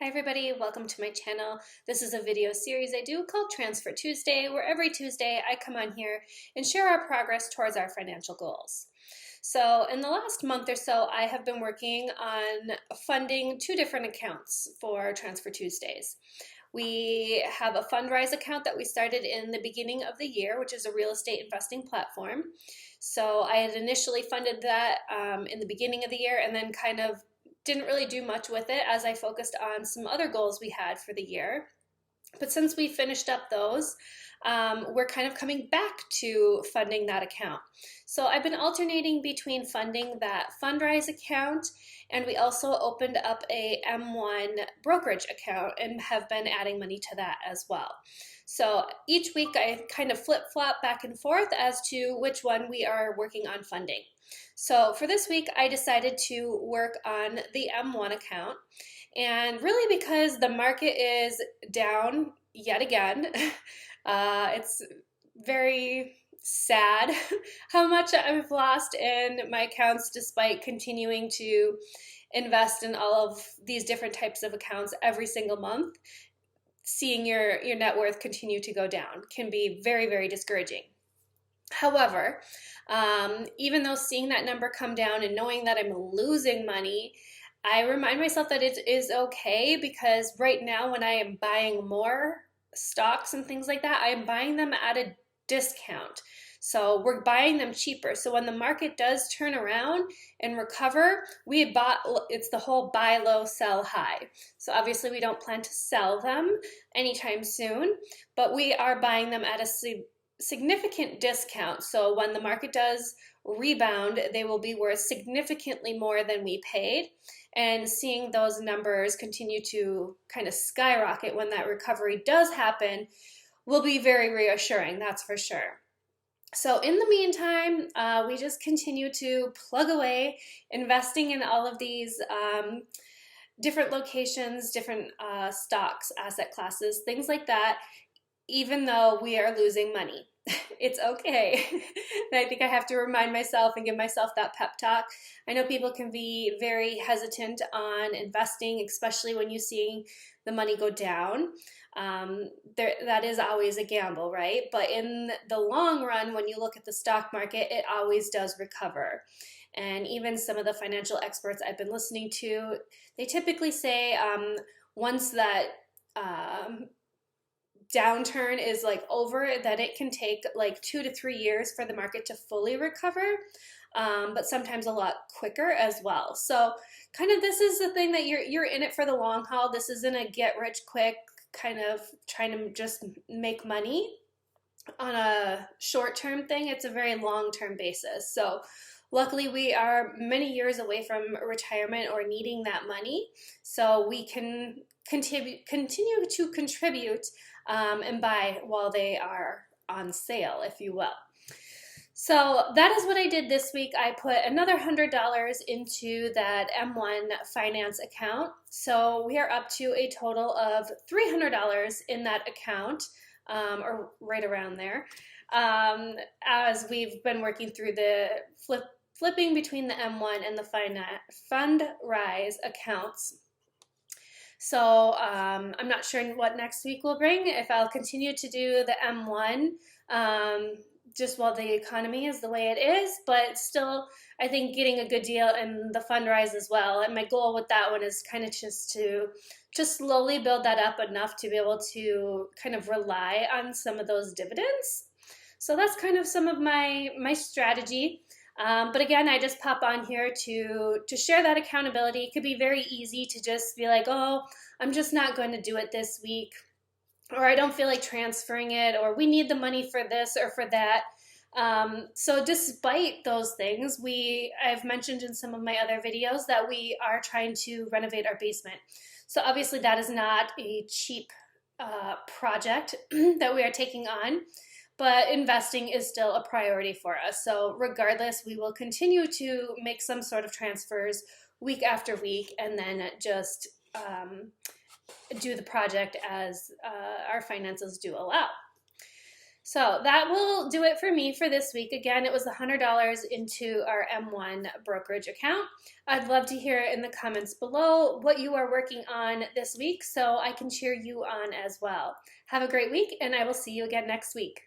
Hi everybody, welcome to my channel. This is a video series I do called Transfer Tuesday, where every Tuesday I come on here and share our progress towards our financial goals. So in the last month or so, I have been working on funding two different accounts for Transfer Tuesdays. We have a Fundrise account that we started in the beginning of the year, which is a real estate investing platform. So I had initially funded that in the beginning of the year and then kind of didn't really do much with it as I focused on some other goals we had for the year. But since we finished up those, we're kind of coming back to funding that account. So I've been alternating between funding that Fundrise account, and we also opened up a M1 brokerage account and have been adding money to that as well. So each week I kind of flip-flop back and forth as to which one we are working on funding. So for this week, I decided to work on the M1 account, and really because the market is down yet again. It's very sad how much I've lost in my accounts despite continuing to invest in all of these different types of accounts every single month. Seeing your net worth continue to go down can be very, very discouraging. However, even though seeing that number come down and knowing that I'm losing money, I remind myself that it is okay, because right now when I am buying more stocks and things like that, I am buying them at a discount. So we're buying them cheaper. So when the market does turn around and recover, it's the whole buy low, sell high. So obviously we don't plan to sell them anytime soon, but we are buying them at a significant discount. So when the market does rebound, they will be worth significantly more than we paid. And seeing those numbers continue to kind of skyrocket when that recovery does happen will be very reassuring, that's for sure. So in the meantime, we just continue to plug away, investing in all of these different locations, different stocks, asset classes, things like that, even though we are losing money. It's okay. And I think I have to remind myself and give myself that pep talk. I know people can be very hesitant on investing, especially when you see the money go down. That is always a gamble, right? But in the long run, when you look at the stock market, it always does recover. And even some of the financial experts I've been listening to, they typically say once that downturn is like over, that it can take like 2 to 3 years for the market to fully recover, but sometimes a lot quicker as well. So kind of this is the thing, that you're in it for the long haul. This isn't a get rich quick kind of trying to just make money on a short-term thing. It's a very long-term basis. So luckily we are many years away from retirement or needing that money, so we can continue to contribute and buy while they are on sale, if you will. So that is what I did this week. I put another $100 into that M1 finance account. So we are up to a total of $300 in that account, or right around there, as we've been working through the flipping between the M1 and the Fundrise accounts. So I'm not sure what next week will bring, if I'll continue to do the M1 just while the economy is the way it is, but still I think getting a good deal in the Fundrise as well. And my goal with that one is kind of just to slowly build that up enough to be able to kind of rely on some of those dividends. So that's kind of some of my strategy. But again, I just pop on here to share that accountability. It could be very easy to just be like, oh, I'm just not going to do it this week, or I don't feel like transferring it, or we need the money for this or for that. So despite those things, I've mentioned in some of my other videos that we are trying to renovate our basement. So obviously that is not a cheap project that we are taking on, but investing is still a priority for us. So regardless, we will continue to make some sort of transfers week after week, and then just do the project as our finances do allow. So that will do it for me for this week. Again, it was $100 into our M1 brokerage account. I'd love to hear in the comments below what you are working on this week so I can cheer you on as well. Have a great week, and I will see you again next week.